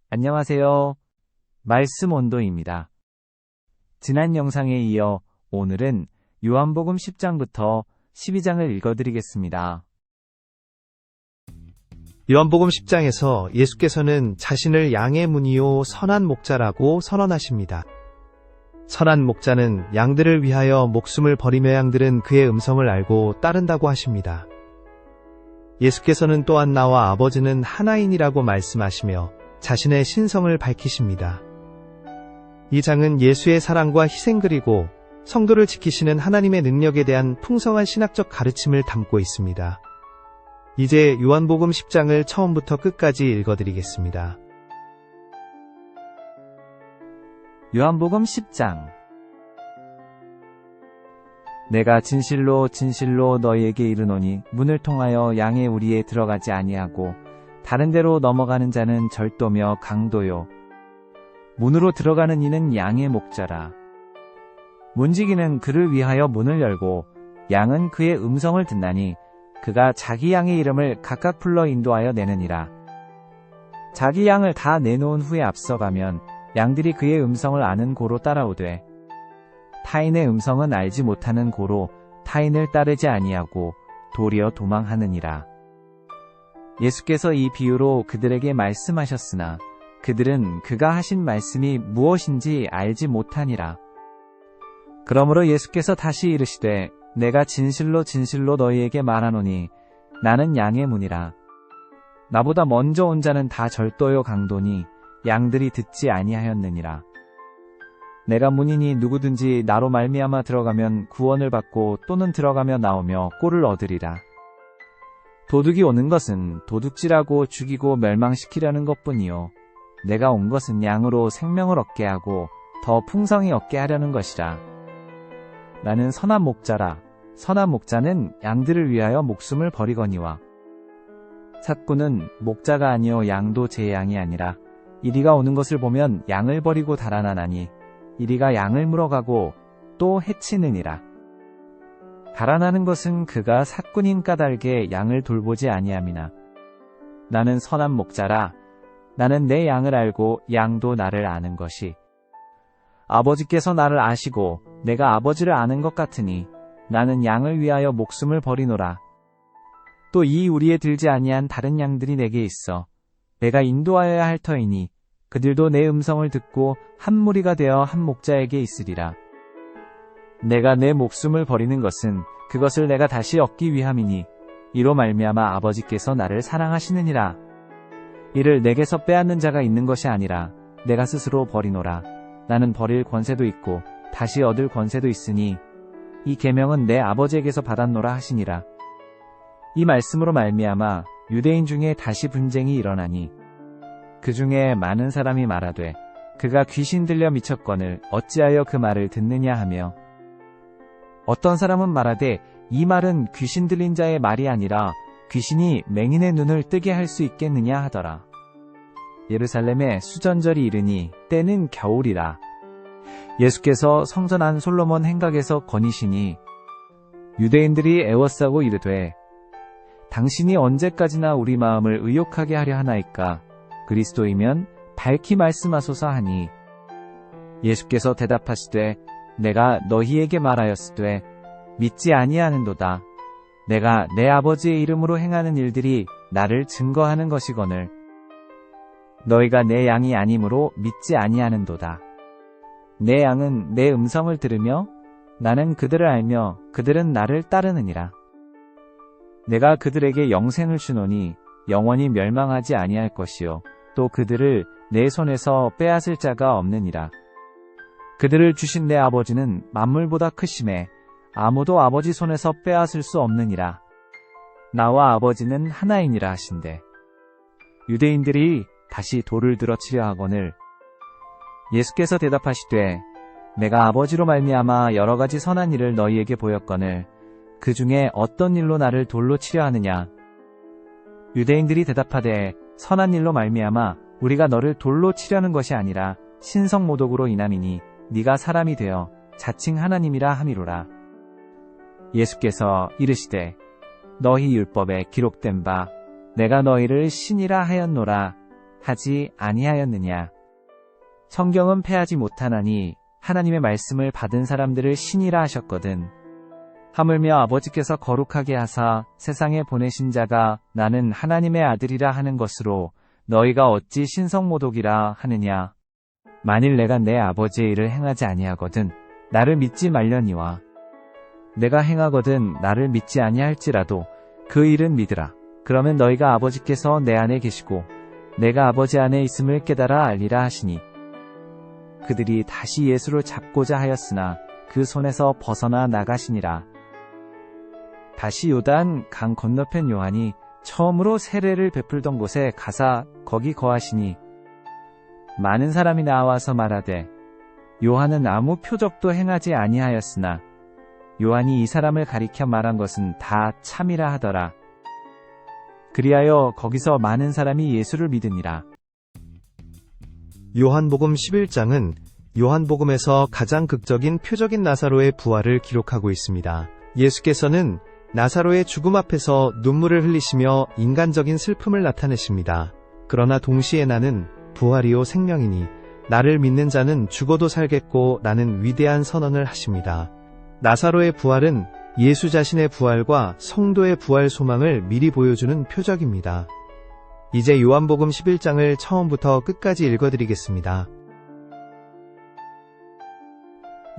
안녕하세요. 말씀 온도입니다. 지난 영상에 이어 오늘은 요한복음 10장부터 12장을 읽어드리겠습니다. 요한복음 10장에서 예수께서는 자신을 양의 문이요 선한 목자라고 선언하십니다. 선한 목자는 양들을 위하여 목숨을 버리며 양들은 그의 음성을 알고 따른다고 하십니다. 예수께서는 또한 나와 아버지는 하나인이라고 말씀하시며 자신의 신성을 밝히십니다. 이 장은 예수의 사랑과 희생 그리고 성도를 지키시는 하나님의 능력에 대한 풍성한 신학적 가르침을 담고 있습니다. 이제 요한복음 10장을 처음부터 끝까지 읽어드리겠습니다. 요한복음 10장. 내가 진실로 진실로 너희에게 이르노니 문을 통하여 양의 우리에 들어가지 아니하고 다른 데로 넘어가는 자는 절도며 강도요 문으로 들어가는 이는 양의 목자라. 문지기는 그를 위하여 문을 열고 양은 그의 음성을 듣나니 그가 자기 양의 이름을 각각 불러 인도하여 내느니라. 자기 양을 다 내놓은 후에 앞서가면 양들이 그의 음성을 아는 고로 따라오되 타인의 음성은 알지 못하는 고로 타인을 따르지 아니하고 도리어 도망하느니라. 예수께서 이 비유로 그들에게 말씀하셨으나 그들은 그가 하신 말씀이 무엇인지 알지 못하니라. 그러므로 예수께서 다시 이르시되 내가 진실로 진실로 너희에게 말하노니 나는 양의 문이라. 나보다 먼저 온 자는 다 절도요 강도니 양들이 듣지 아니하였느니라. 내가 문이니 누구든지 나로 말미암아 들어가면 구원을 받고 또는 들어가며 나오며 꼴을 얻으리라. 도둑이 오는 것은 도둑질하고 죽이고 멸망시키려는 것뿐이요 내가 온 것은 양으로 생명을 얻게 하고 더 풍성히 얻게 하려는 것이라. 나는 선한 목자라. 선한 목자는 양들을 위하여 목숨을 버리거니와 삭구는 목자가 아니요 양도 제 양이 아니라 이리가 오는 것을 보면 양을 버리고 달아나나니 이리가 양을 물어가고 또 해치느니라. 달아나는 것은 그가 삭군인 까닭에 양을 돌보지 아니함이나 나는 선한 목자라. 나는 내 양을 알고 양도 나를 아는 것이 아버지께서 나를 아시고 내가 아버지를 아는 것 같으니 나는 양을 위하여 목숨을 버리노라. 또 이 우리에 들지 아니한 다른 양들이 내게 있어 내가 인도하여야 할 터이니 그들도 내 음성을 듣고 한 무리가 되어 한 목자에게 있으리라. 내가 내 목숨을 버리는 것은 그것을 내가 다시 얻기 위함이니 이로 말미암아 아버지께서 나를 사랑하시느니라. 이를 내게서 빼앗는 자가 있는 것이 아니라 내가 스스로 버리노라. 나는 버릴 권세도 있고 다시 얻을 권세도 있으니 이 계명은 내 아버지에게서 받았노라 하시니라. 이 말씀으로 말미암아 유대인 중에 다시 분쟁이 일어나니 그 중에 많은 사람이 말하되 그가 귀신 들려 미쳤거늘 어찌하여 그 말을 듣느냐 하며 어떤 사람은 말하되 이 말은 귀신 들린 자의 말이 아니라 귀신이 맹인의 눈을 뜨게 할 수 있겠느냐 하더라. 예루살렘에 수전절이 이르니 때는 겨울이라. 예수께서 성전 안 솔로몬 행각에서 거니시니 유대인들이 애워싸고 이르되 당신이 언제까지나 우리 마음을 의욕하게 하려 하나이까. 그리스도이면 밝히 말씀하소서 하니 예수께서 대답하시되 내가 너희에게 말하였으되 믿지 아니하는도다. 내가 내 아버지의 이름으로 행하는 일들이 나를 증거하는 것이거늘 너희가 내 양이 아니므로 믿지 아니하는도다. 내 양은 내 음성을 들으며 나는 그들을 알며 그들은 나를 따르느니라. 내가 그들에게 영생을 주노니 영원히 멸망하지 아니할 것이요 또 그들을 내 손에서 빼앗을 자가 없느니라. 그들을 주신 내 아버지는 만물보다 크심에 아무도 아버지 손에서 빼앗을 수 없느니라. 나와 아버지는 하나이니라 하신대. 유대인들이 다시 돌을 들어 치려 하거늘 예수께서 대답하시되 내가 아버지로 말미암아 여러 가지 선한 일을 너희에게 보였거늘 그 중에 어떤 일로 나를 돌로 치려 하느냐. 유대인들이 대답하되 선한 일로 말미암아 우리가 너를 돌로 치려는 것이 아니라 신성모독으로 인함이니 네가 사람이 되어 자칭 하나님이라 함이로라. 예수께서 이르시되 너희 율법에 기록된 바 내가 너희를 신이라 하였노라 하지 아니하였느냐. 성경은 패하지 못하나니 하나님의 말씀을 받은 사람들을 신이라 하셨거든. 하물며 아버지께서 거룩하게 하사 세상에 보내신 자가 나는 하나님의 아들이라 하는 것으로 너희가 어찌 신성모독이라 하느냐. 만일 내가 내 아버지의 일을 행하지 아니하거든 나를 믿지 말려니와 내가 행하거든 나를 믿지 아니할지라도 그 일은 믿으라. 그러면 너희가 아버지께서 내 안에 계시고 내가 아버지 안에 있음을 깨달아 알리라 하시니 그들이 다시 예수를 잡고자 하였으나 그 손에서 벗어나 나가시니라. 다시 요단 강 건너편 요한이 처음으로 세례를 베풀던 곳에 가사 거기 거하시니 많은 사람이 나와서 말하되 요한은 아무 표적도 행하지 아니하였으나 요한이 이 사람을 가리켜 말한 것은 다 참이라 하더라. 그리하여 거기서 많은 사람이 예수를 믿으니라. 요한복음 11장은 요한복음에서 가장 극적인 표적인 나사로의 부활을 기록하고 있습니다. 예수께서는 나사로의 죽음 앞에서 눈물을 흘리시며 인간적인 슬픔을 나타내십니다. 그러나 동시에 나는 부활이요 생명이니 나를 믿는 자는 죽어도 살겠고 라는 위대한 선언을 하십니다. 나사로의 부활은 예수 자신의 부활과 성도의 부활 소망을 미리 보여주는 표적입니다. 이제 요한복음 11장을 처음부터 끝까지 읽어드리겠습니다.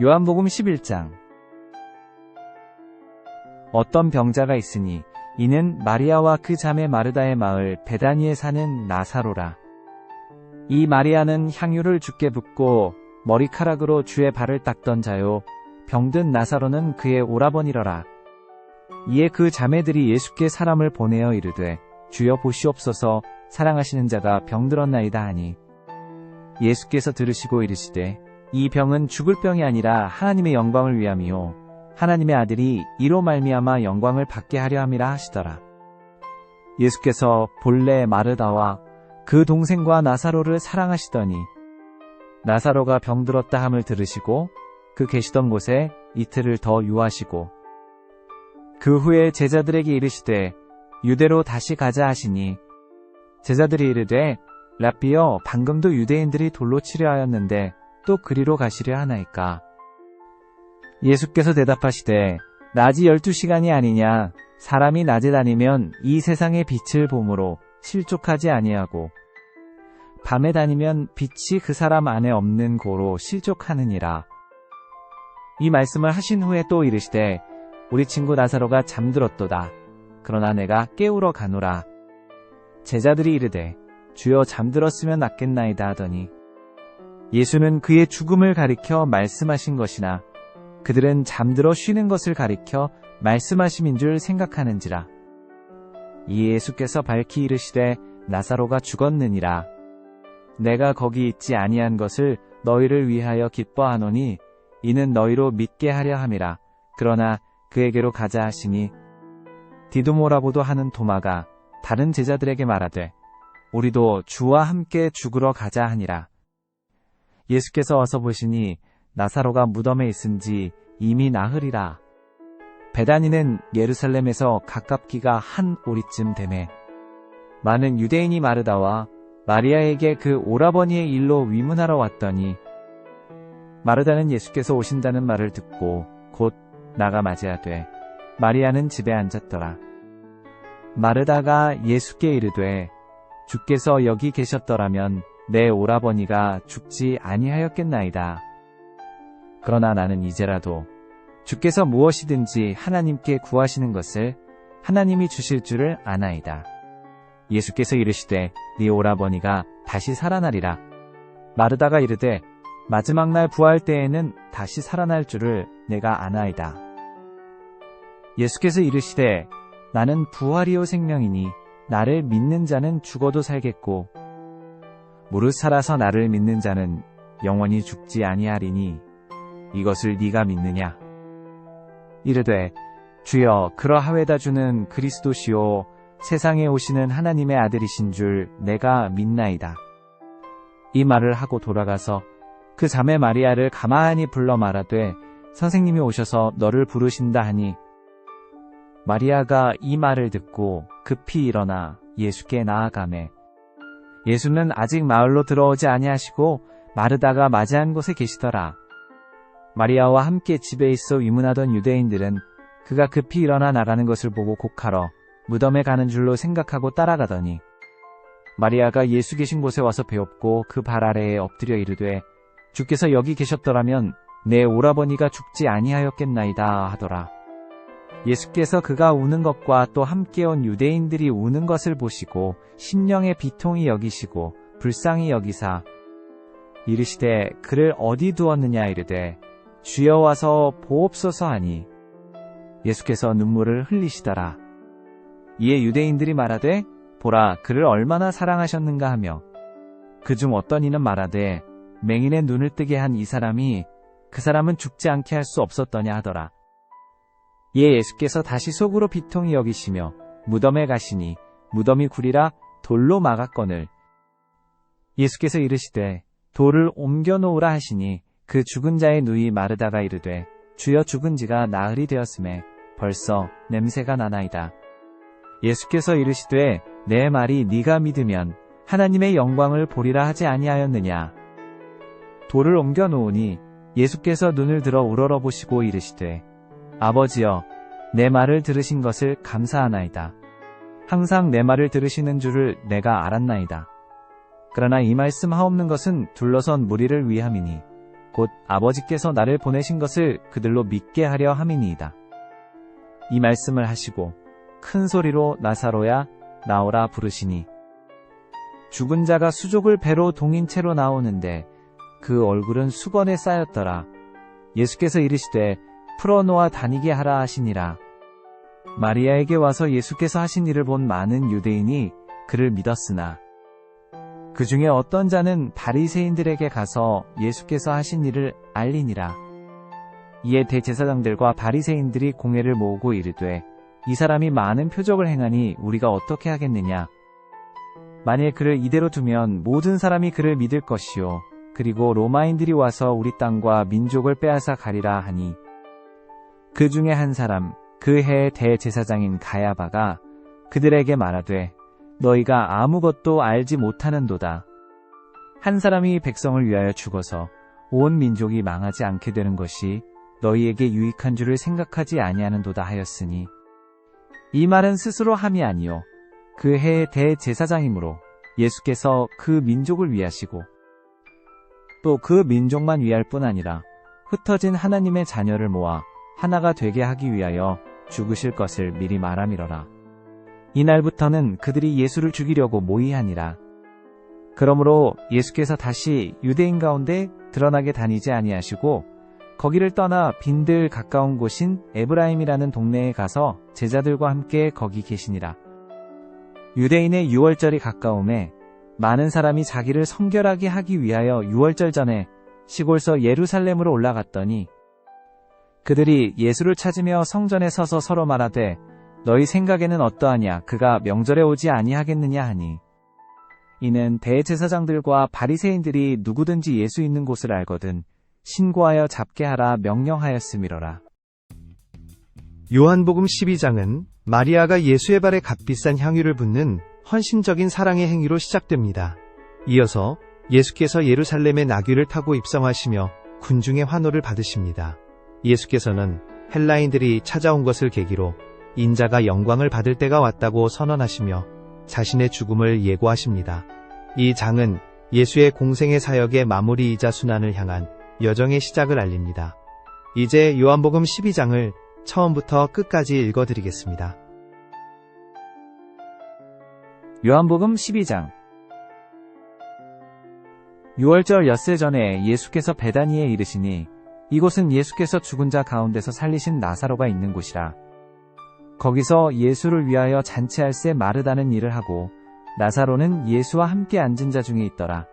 요한복음 11장. 어떤 병자가 있으니 이는 마리아와 그 자매 마르다의 마을 베다니에 사는 나사로라. 이 마리아는 향유를 주께 붓고 머리카락으로 주의 발을 닦던 자요 병든 나사로는 그의 오라버니러라. 이에 그 자매들이 예수께 사람을 보내어 이르되 주여 보시옵소서 사랑하시는 자가 병들었나이다 하니 예수께서 들으시고 이르시되 이 병은 죽을 병이 아니라 하나님의 영광을 위함이요 하나님의 아들이 이로 말미암아 영광을 받게 하려 함이라 하시더라. 예수께서 본래 마르다와 그 동생과 나사로를 사랑하시더니 나사로가 병들었다 함을 들으시고 그 계시던 곳에 이틀을 더 유하시고 그 후에 제자들에게 이르시되 유대로 다시 가자 하시니 제자들이 이르되 랍비여 방금도 유대인들이 돌로 치려 하였는데 또 그리로 가시려 하나이까. 예수께서 대답하시되 낮이 12시간이 아니냐. 사람이 낮에 다니면 이 세상의 빛을 보므로 실족하지 아니하고 밤에 다니면 빛이 그 사람 안에 없는 고로 실족하느니라. 이 말씀을 하신 후에 또 이르시되 우리 친구 나사로가 잠들었도다. 그러나 내가 깨우러 가노라. 제자들이 이르되 주여 잠들었으면 낫겠나이다 하더니 예수는 그의 죽음을 가리켜 말씀하신 것이나 그들은 잠들어 쉬는 것을 가리켜 말씀하심인 줄 생각하는지라. 이에 예수께서 밝히 이르시되 나사로가 죽었느니라. 내가 거기 있지 아니한 것을 너희를 위하여 기뻐하노니 이는 너희로 믿게 하려 함이라. 그러나 그에게로 가자 하시니 디도모라고도 하는 도마가 다른 제자들에게 말하되 우리도 주와 함께 죽으러 가자 하니라. 예수께서 와서 보시니 나사로가 무덤에 있은지 이미 나흘이라. 베다니는 예루살렘에서 가깝기가 한 오리쯤 되매 많은 유대인이 마르다와 마리아에게 그 오라버니의 일로 위문하러 왔더니 마르다는 예수께서 오신다는 말을 듣고 곧 나가 맞이하되 마리아는 집에 앉았더라. 마르다가 예수께 이르되 주께서 여기 계셨더라면 내 오라버니가 죽지 아니하였겠나이다. 그러나 나는 이제라도 주께서 무엇이든지 하나님께 구하시는 것을 하나님이 주실 줄을 아나이다. 예수께서 이르시되 네 오라버니가 다시 살아나리라. 마르다가 이르되 마지막 날 부활 때에는 다시 살아날 줄을 내가 아나이다. 예수께서 이르시되 나는 부활이요 생명이니 나를 믿는 자는 죽어도 살겠고 무릇 살아서 나를 믿는 자는 영원히 죽지 아니하리니 이것을 네가 믿느냐? 이르되 주여 그러하외다 주는 그리스도시요 세상에 오시는 하나님의 아들이신 줄 내가 믿나이다. 이 말을 하고 돌아가서 그 자매 마리아를 가만히 불러 말하되 선생님이 오셔서 너를 부르신다 하니 마리아가 이 말을 듣고 급히 일어나 예수께 나아가매 예수는 아직 마을로 들어오지 아니하시고 마르다가 맞이한 곳에 계시더라. 마리아와 함께 집에 있어 위문하던 유대인들은 그가 급히 일어나 나가는 것을 보고 곡하러 무덤에 가는 줄로 생각하고 따라가더니 마리아가 예수 계신 곳에 와서 배웠고 그 발 아래에 엎드려 이르되 주께서 여기 계셨더라면 내 오라버니가 죽지 아니하였겠나이다 하더라. 예수께서 그가 우는 것과 또 함께 온 유대인들이 우는 것을 보시고 심령의 비통이 여기시고 불쌍히 여기사 이르시되 그를 어디 두었느냐 이르되 주여 와서 보옵소서 하니 예수께서 눈물을 흘리시더라. 이에 유대인들이 말하되 보라 그를 얼마나 사랑하셨는가 하며 그중 어떤 이는 말하되 맹인의 눈을 뜨게 한 이 사람이 그 사람은 죽지 않게 할 수 없었더냐 하더라. 이에 예수께서 다시 속으로 비통히 여기시며 무덤에 가시니 무덤이 구리라 돌로 막았거늘 예수께서 이르시되 돌을 옮겨 놓으라 하시니 그 죽은 자의 누이 마르다가 이르되 주여 죽은 지가 나흘이 되었음에 벌써 냄새가 나나이다. 예수께서 이르시되 내 말이 네가 믿으면 하나님의 영광을 보리라 하지 아니하였느냐. 돌을 옮겨 놓으니 예수께서 눈을 들어 우러러보시고 이르시되 아버지여 내 말을 들으신 것을 감사하나이다. 항상 내 말을 들으시는 줄을 내가 알았나이다. 그러나 이 말씀 하옵는 것은 둘러선 무리를 위함이니 곧 아버지께서 나를 보내신 것을 그들로 믿게 하려 함이니이다. 이 말씀을 하시고 큰 소리로 나사로야 나오라 부르시니 죽은 자가 수족을 배로 동인 채로 나오는데 그 얼굴은 수건에 쌓였더라. 예수께서 이르시되 풀어놓아 다니게 하라 하시니라. 마리아에게 와서 예수께서 하신 일을 본 많은 유대인이 그를 믿었으나 그 중에 어떤 자는 바리새인들에게 가서 예수께서 하신 일을 알리니라. 이에 대제사장들과 바리새인들이 공회를 모으고 이르되 이 사람이 많은 표적을 행하니 우리가 어떻게 하겠느냐. 만일 그를 이대로 두면 모든 사람이 그를 믿을 것이요 그리고 로마인들이 와서 우리 땅과 민족을 빼앗아 가리라 하니 그 중에 한 사람 그 해의 대제사장인 가야바가 그들에게 말하되 너희가 아무것도 알지 못하는도다. 한 사람이 백성을 위하여 죽어서 온 민족이 망하지 않게 되는 것이 너희에게 유익한 줄을 생각하지 아니하는도다 하였으니 이 말은 스스로 함이 아니요 그 해의 대제사장이므로 예수께서 그 민족을 위하시고 또 그 민족만 위할 뿐 아니라 흩어진 하나님의 자녀를 모아 하나가 되게 하기 위하여 죽으실 것을 미리 말함이러라. 이날부터는 그들이 예수를 죽이려고 모의하니라. 그러므로 예수께서 다시 유대인 가운데 드러나게 다니지 아니하시고 거기를 떠나 빈들 가까운 곳인 에브라임이라는 동네에 가서 제자들과 함께 거기 계시니라. 유대인의 유월절이 가까움에 많은 사람이 자기를 성결하게 하기 위하여 유월절 전에 시골서 예루살렘으로 올라갔더니 그들이 예수를 찾으며 성전에 서서 서로 말하되 너희 생각에는 어떠하냐 그가 명절에 오지 아니하겠느냐 하니 이는 대제사장들과 바리새인들이 누구든지 예수 있는 곳을 알거든 신고하여 잡게 하라 명령하였음이로라. 요한복음 12장은 마리아가 예수의 발에 값비싼 향유를 붓는 헌신적인 사랑의 행위로 시작됩니다. 이어서 예수께서 예루살렘의 나귀를 타고 입성하시며 군중의 환호를 받으십니다. 예수께서는 헬라인들이 찾아온 것을 계기로 인자가 영광을 받을 때가 왔다고 선언하시며 자신의 죽음을 예고하십니다. 이 장은 예수의 공생의 사역의 마무리이자 순환을 향한 여정의 시작을 알립니다. 이제 요한복음 12장을 처음부터 끝까지 읽어드리겠습니다. 요한복음 12장 6월절 엿새 전에 예수께서 베다니에 이르시니 이곳은 예수께서 죽은 자 가운데서 살리신 나사로가 있는 곳이라. 거기서 예수를 위하여 잔치할새 마르다는 일을 하고 나사로는 예수와 함께 앉은 자 중에 있더라.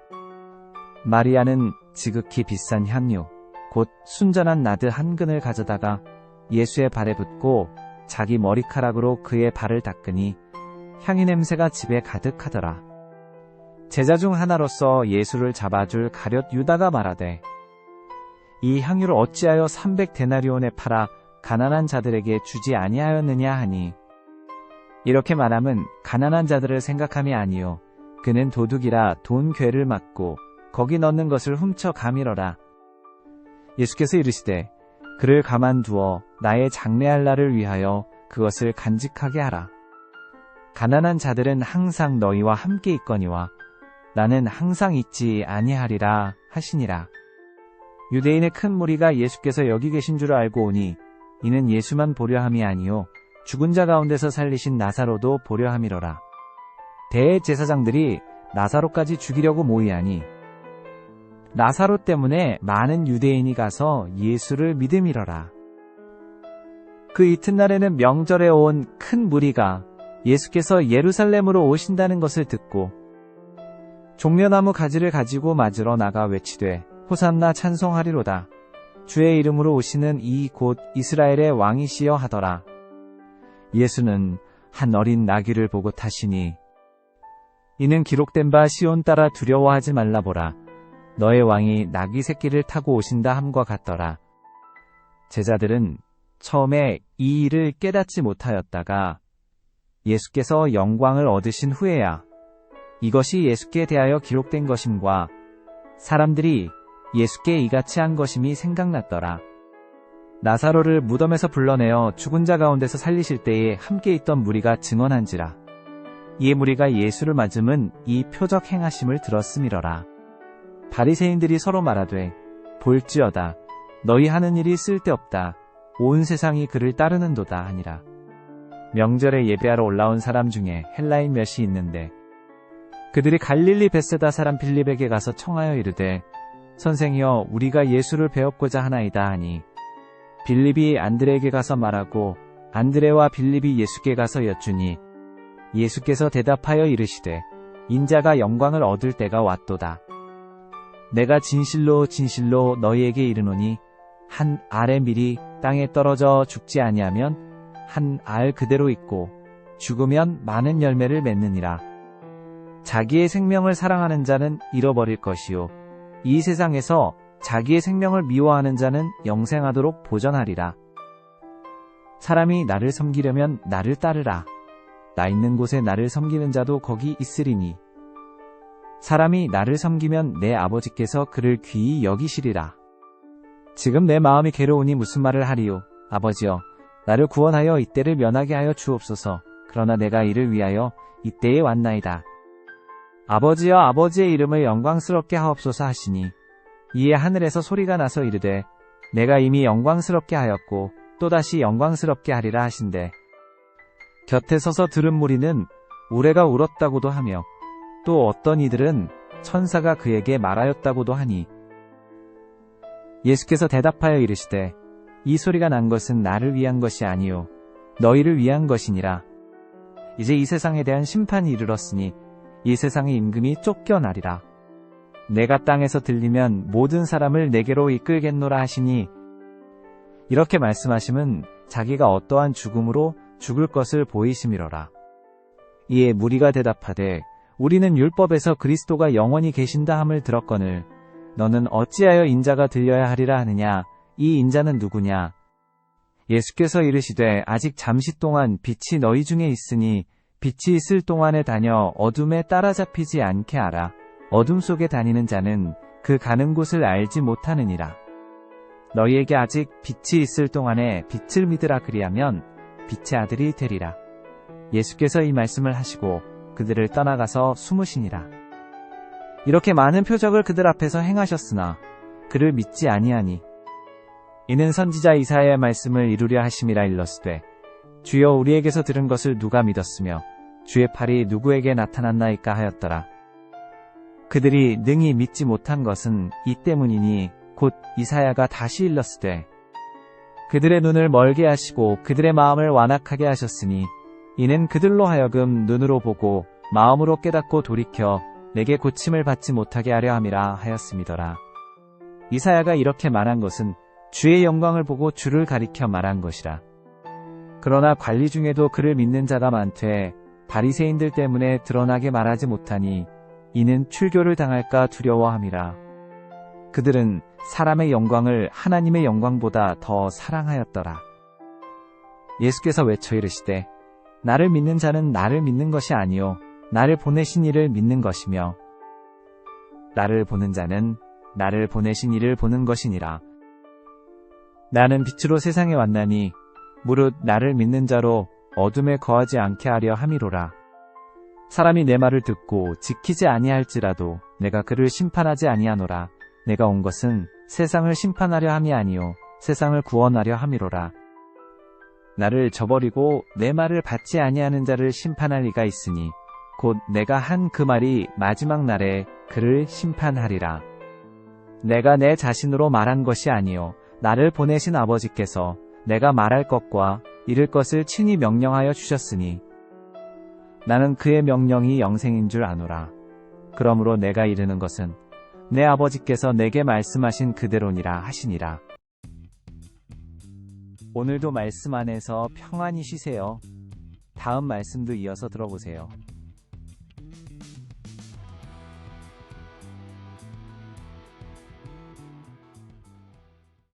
마리아는 지극히 비싼 향유 곧 순전한 나드 한 근을 가져다가 예수의 발에 붓고 자기 머리카락으로 그의 발을 닦으니 향유 냄새가 집에 가득하더라. 제자 중 하나로서 예수를 잡아줄 가룟 유다가 말하되 이 향유를 어찌하여 300데나리온에 팔아 가난한 자들에게 주지 아니하였느냐 하니 이렇게 말함은 가난한 자들을 생각함이 아니요 그는 도둑이라 돈 궤를 막고 거기 넣는 것을 훔쳐 가밀어라. 예수께서 이르시되 그를 가만두어 나의 장래할 날을 위하여 그것을 간직하게 하라. 가난한 자들은 항상 너희와 함께 있거니와 나는 항상 있지 아니하리라 하시니라. 유대인의 큰 무리가 예수께서 여기 계신 줄 알고 오니 이는 예수만 보려 함이 아니요 죽은 자 가운데서 살리신 나사로도 보려 함이로라. 대제사장들이 나사로까지 죽이려고 모이하니 나사로 때문에 많은 유대인이 가서 예수를 믿음이러라. 그 이튿날에는 명절에 온 큰 무리가 예수께서 예루살렘으로 오신다는 것을 듣고 종려나무 가지를 가지고 맞으러 나가 외치되 호산나 찬송하리로다. 주의 이름으로 오시는 이 곧 이스라엘의 왕이시여 하더라. 예수는 한 어린 나귀를 보고 타시니 이는 기록된 바 시온 따라 두려워하지 말라 보라. 너의 왕이 나귀 새끼를 타고 오신다 함과 같더라. 제자들은 처음에 이 일을 깨닫지 못하였다가 예수께서 영광을 얻으신 후에야 이것이 예수께 대하여 기록된 것임과 사람들이 예수께 이같이 한 것임이 생각났더라. 나사로를 무덤에서 불러내어 죽은 자 가운데서 살리실 때에 함께 있던 무리가 증언한지라. 이에 무리가 예수를 맞음은 이 표적 행하심을 들었음이러라. 바리새인들이 서로 말하되 볼지어다 너희 하는 일이 쓸데없다. 온 세상이 그를 따르는도다 하니라. 명절에 예배하러 올라온 사람 중에 헬라인 몇이 있는데 그들이 갈릴리 벳세다 사람 빌립에게 가서 청하여 이르되 선생이여 우리가 예수를 배웠고자 하나이다 하니 빌립이 안드레에게 가서 말하고 안드레와 빌립이 예수께 가서 여쭈니 예수께서 대답하여 이르시되 인자가 영광을 얻을 때가 왔도다. 내가 진실로 진실로 너희에게 이르노니 한 알의 밀이 땅에 떨어져 죽지 아니하면 한 알 그대로 있고 죽으면 많은 열매를 맺느니라. 자기의 생명을 사랑하는 자는 잃어버릴 것이요 이 세상에서 자기의 생명을 미워하는 자는 영생하도록 보전하리라. 사람이 나를 섬기려면 나를 따르라. 나 있는 곳에 나를 섬기는 자도 거기 있으리니 사람이 나를 섬기면 내 아버지께서 그를 귀히 여기시리라. 지금 내 마음이 괴로우니 무슨 말을 하리요. 아버지여 나를 구원하여 이때를 면하게 하여 주옵소서. 그러나 내가 이를 위하여 이때에 왔나이다. 아버지여 아버지의 이름을 영광스럽게 하옵소서 하시니 이에 하늘에서 소리가 나서 이르되 내가 이미 영광스럽게 하였고 또다시 영광스럽게 하리라 하신대. 곁에 서서 들은 무리는 우레가 울었다고도 하며 또 어떤 이들은 천사가 그에게 말하였다고도 하니 예수께서 대답하여 이르시되 이 소리가 난 것은 나를 위한 것이 아니요 너희를 위한 것이니라. 이제 이 세상에 대한 심판이 이르렀으니 이 세상의 임금이 쫓겨나리라. 내가 땅에서 들리면 모든 사람을 내게로 이끌겠노라 하시니 이렇게 말씀하심은 자기가 어떠한 죽음으로 죽을 것을 보이심이로라. 이에 무리가 대답하되 우리는 율법에서 그리스도가 영원히 계신다 함을 들었거늘 너는 어찌하여 인자가 들려야 하리라 하느냐. 이 인자는 누구냐. 예수께서 이르시되 아직 잠시 동안 빛이 너희 중에 있으니 빛이 있을 동안에 다녀 어둠에 따라잡히지 않게 하라. 어둠 속에 다니는 자는 그 가는 곳을 알지 못하느니라. 너희에게 아직 빛이 있을 동안에 빛을 믿으라. 그리하면 빛의 아들이 되리라. 예수께서 이 말씀을 하시고 그들을 떠나가서 숨으시니라. 이렇게 많은 표적을 그들 앞에서 행하셨으나 그를 믿지 아니하니 이는 선지자 이사야의 말씀을 이루려 하심이라. 일러스되 주여 우리에게서 들은 것을 누가 믿었으며 주의 팔이 누구에게 나타났나이까 하였더라. 그들이 능히 믿지 못한 것은 이 때문이니 곧 이사야가 다시 일렀으되 그들의 눈을 멀게 하시고 그들의 마음을 완악하게 하셨으니 이는 그들로 하여금 눈으로 보고 마음으로 깨닫고 돌이켜 내게 고침을 받지 못하게 하려 함이라 하였음이더라. 이사야가 이렇게 말한 것은 주의 영광을 보고 주를 가리켜 말한 것이라. 그러나 관리 중에도 그를 믿는 자가 많되 바리새인들 때문에 드러나게 말하지 못하니 이는 출교를 당할까 두려워함이라. 그들은 사람의 영광을 하나님의 영광보다 더 사랑하였더라. 예수께서 외쳐 이르시되 나를 믿는 자는 나를 믿는 것이 아니요 나를 보내신 이를 믿는 것이며 나를 보는 자는 나를 보내신 이를 보는 것이니라. 나는 빛으로 세상에 왔나니 무릇 나를 믿는 자로 어둠에 거하지 않게 하려 함이로라. 사람이 내 말을 듣고 지키지 아니할지라도 내가 그를 심판하지 아니하노라. 내가 온 것은 세상을 심판하려 함이 아니요 세상을 구원하려 함이로라. 나를 저버리고 내 말을 받지 아니하는 자를 심판할 리가 있으니 곧 내가 한 그 말이 마지막 날에 그를 심판하리라. 내가 내 자신으로 말한 것이 아니요 나를 보내신 아버지께서 내가 말할 것과 이를 것을 친히 명령하여 주셨으니 나는 그의 명령이 영생인 줄 아노라. 그러므로 내가 이르는 것은 내 아버지께서 내게 말씀하신 그대로니라 하시니라. 오늘도 말씀 안에서 평안히 쉬세요. 다음 말씀도 이어서 들어보세요.